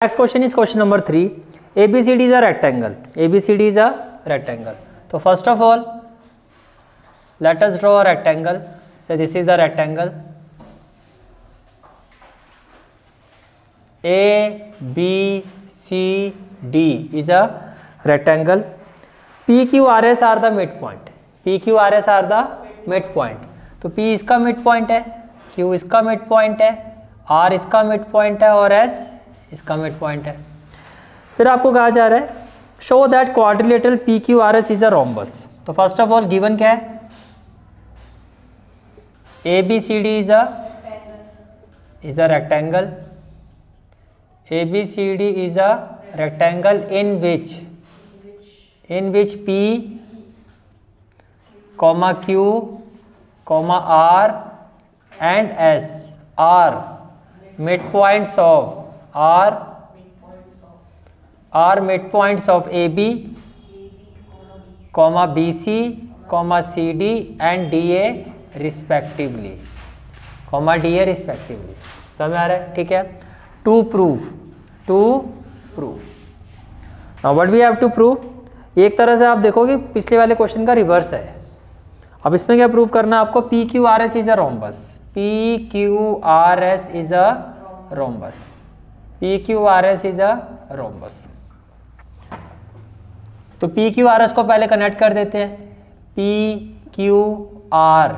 Next question is question number 3. ABCD is a rectangle. ABCD is a rectangle. So first of all, let us draw a rectangle. So this is the rectangle. A, B, C, D is a rectangle. P, Q, R, S are the midpoint. P, Q, R, S are the midpoint. तो P इसका midpoint है, Q इसका midpoint है, R इसका midpoint है और S इसका midpoint है. फिर आपको कहा जा रहा है show that quadrilateral P Q R S is a rhombus. तो फर्स्ट ऑफ ऑल गिवन क्या है, A B C D is a rectangle. A B C D is a rectangle in which P, Q, R and S are midpoints of AB, BC, CD and DA respectively. समझ आ रहा है? ठीक है. To prove. Now what we have to prove? एक तरह से आप देखोगे पिछले वाले क्वेश्चन का रिवर्स है. अब इसमें क्या प्रूव करना है आपको? P Q R S is a rhombus. P Q R S is a rhombus. P Q R S is a rhombus. तो पी क्यू आर एस को पहले कनेक्ट कर देते हैं. पी क्यू आर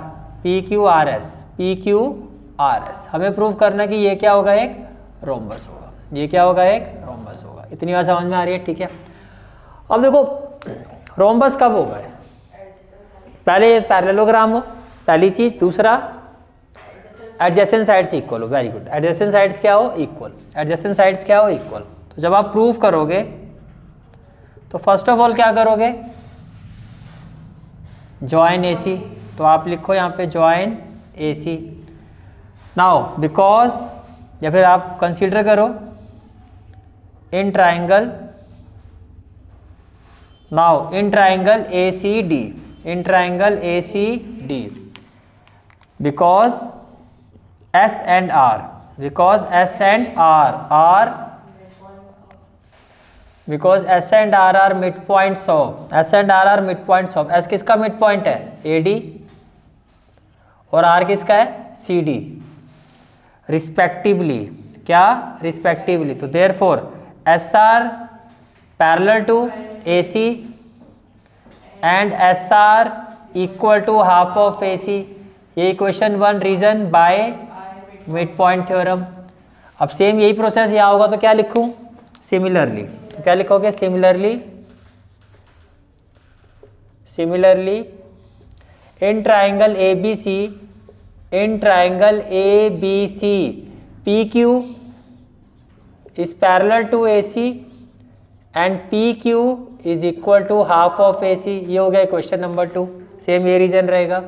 एस हमें प्रूव करना कि ये क्या होगा, एक रोम्बस होगा. ये क्या होगा, एक रोम्बस होगा. इतनी बात समझ में आ रही है? ठीक है. अब देखो रोम्बस कब होगा, पहले पैरेललोग्राम हो, पहली चीज. दूसरा एडजेसेंट साइड्स इक्वल हो. Very good. एडजेसेंट साइड्स क्या हो, इक्वल. एडजेसेंट साइड्स क्या हो, इक्वल. तो जब आप प्रूव करोगे तो फर्स्ट ऑफ ऑल क्या करोगे, जॉइन AC. तो आप लिखो यहाँ पे जॉइन AC. नाउ बिकॉज, या फिर आप कंसीडर करो in triangle. Now in triangle ACD, because S and R are midpoints of S किसका midpoint है, AD, और R किसका है, CD respectively. क्या, respectively. तो therefore SR parallel to AC and SR equal to half of AC. ये equation 1 reason by midpoint theorem. अब same यही प्रोसेस यहाँ होगा तो क्या लिखूं, सिमिलरली. तो क्या लिखोगे, similarly in triangle ABC PQ is parallel to AC and PQ is equal to half of AC. ये हो गया क्वेश्चन नंबर 2. सेम ये रीजन रहेगा.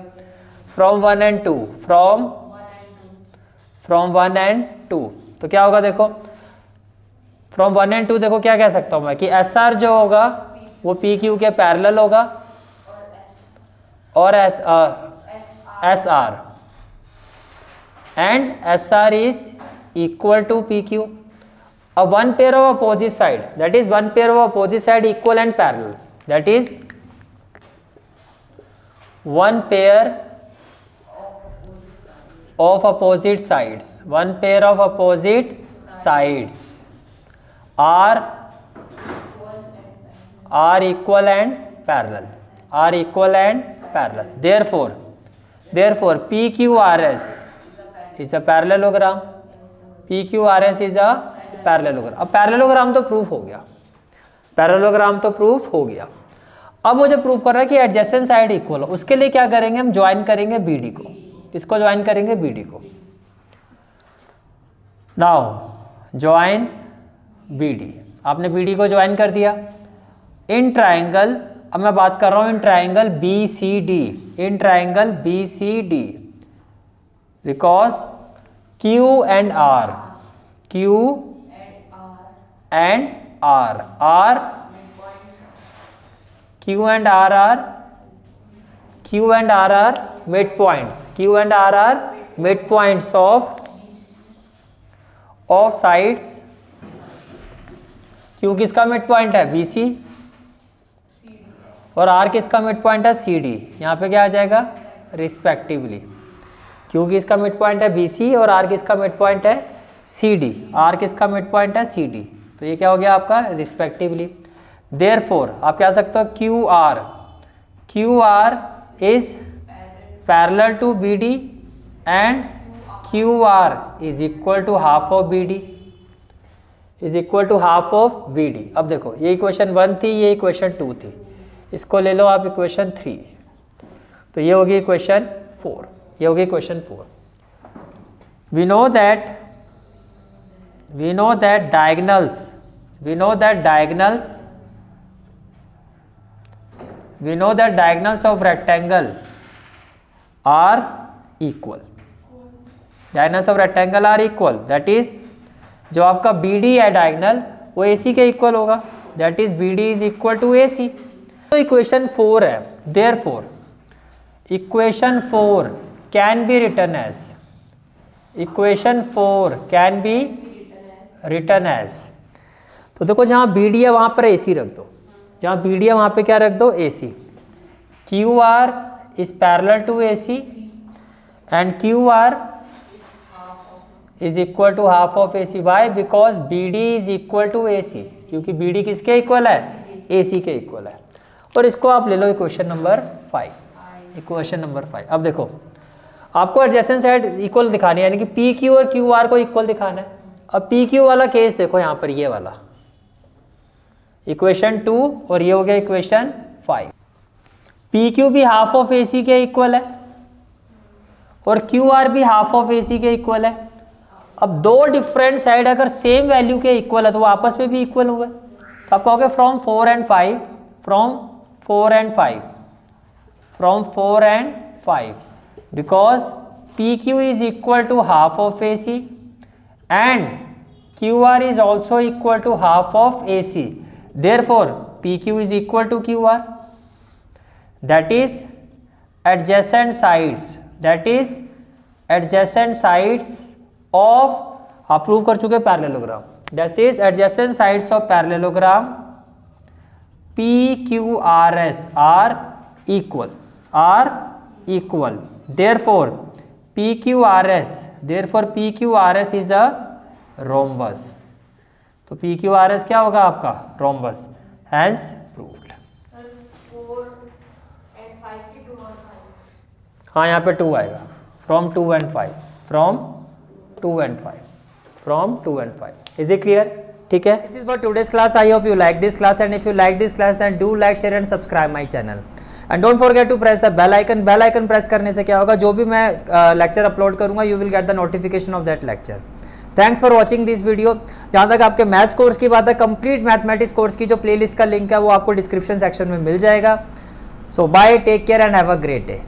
From 1 and 2. तो क्या होगा, देखो फ्रॉम 1 and 2 देखो क्या कह सकता हूं मैं कि SR जो होगा वो PQ के पैरेलल होगा और SR and SR is equal to PQ. A one pair of opposite side, that is one pair of opposite side equal and parallel, that is one pair of opposite sides are equal and parallel. Therefore PQRS is a parallelogram. PQRS is a parallelogram. अब parallelogram तो proof हो गया. अब मुझे proof कर रहा है कि एडजेसेंट साइड इक्वल हो. उसके लिए क्या करेंगे, हम ज्वाइन करेंगे BD को. किसको ज्वाइन करेंगे, BD को. Now join BD. आपने BD को ज्वाइन कर दिया. इन ट्राइंगल, अब मैं बात कर रहा हूं in triangle BCD, because Q and R are midpoints. of sides Q किसका मिड पॉइंट है? BC, और R किसका मिड पॉइंट है? CD। यहाँ पे क्या आ जाएगा? रिस्पेक्टिवली। Q किसका मिड पॉइंट है? BC, और R किसका मिड पॉइंट है? CD। R किसका मिड पॉइंट है? CD। तो ये क्या हो गया आपका? रिस्पेक्टिवली। देयरफॉर आप क्या सकते हो? QR is parallel to BD and QR is equal to half of BD, is equal to half of BD। अब देखो ये इक्वेशन 1 थी, ये इक्वेशन 2 थी, इसको ले लो आप इक्वेशन 3, तो ये होगी इक्वेशन 4, ये होगी equation 4। We know that diagonals of rectangle are equal. Diagonals of rectangle are equal. That is, जो आपका BD है डायगनल वो AC के इक्वल होगा, that is BD is equal to AC। तो इक्वेशन 4 है, therefore equation 4 can be written as, equation 4 can be written as। तो देखो जहाँ BD है वहाँ पर AC रख दो, जहाँ BD है वहाँ पे क्या रख दो? AC। QR is parallel to AC and QR is equal to half of AC। Why? Because BD is equal to AC, क्योंकि BD किसके इक्वल है? AC के इक्वल है। और इसको आप ले लो इक्वेशन नंबर 5, इक्वेशन नंबर 5। अब देखो आपको एडजेसेंट साइड इक्वल दिखानी है, यानी कि PQ और QR को इक्वल दिखाना है। अब PQ वाला केस देखो यहाँ पर, ये वाला इक्वेशन 2 और ये हो गया इक्वेशन 5। PQ भी हाफ ऑफ AC के इक्वल है और QR भी हाफ ऑफ AC के इक्वल है। अब दो डिफरेंट साइड अगर सेम वैल्यू के इक्वल है तो वो आपस में भी इक्वल हुए, तो आप कहोगे from 4 and 5, from 4 and 5, from 4 and 5, because PQ is equal to half of AC and QR is also equal to half of AC, therefore PQ is equal to QR, that is adjacent sides of, आप prove कर चुके parallelogram, that is adjacent sides of parallelogram PQRS are equal, therefore PQRS is a rhombus। तो PQRS क्या होगा आपका? rhombus, hence proved। 4 and 5 की 2 और 5, हाँ यहाँ पे 2 आएगा, from 2 and 5, from 2 and 5, from 2 and 5। Is it clear? ठीक है, this is for today's class. I hope you like this class, and if you like this class then do like, share and subscribe my channel, and don't forget to press the bell icon। bell icon press करने से क्या होगा? जो भी मैं lecture upload करूंगा you will get the notification of that lecture। Thanks for watching this video. जहाँ तक आपके मैथ्स कोर्स की बात है, कंप्लीट मैथमेटिक्स कोर्स की जो प्लेलिस्ट का लिंक है वो आपको डिस्क्रिप्शन सेक्शन में मिल जाएगा। So bye, take care and have a great day.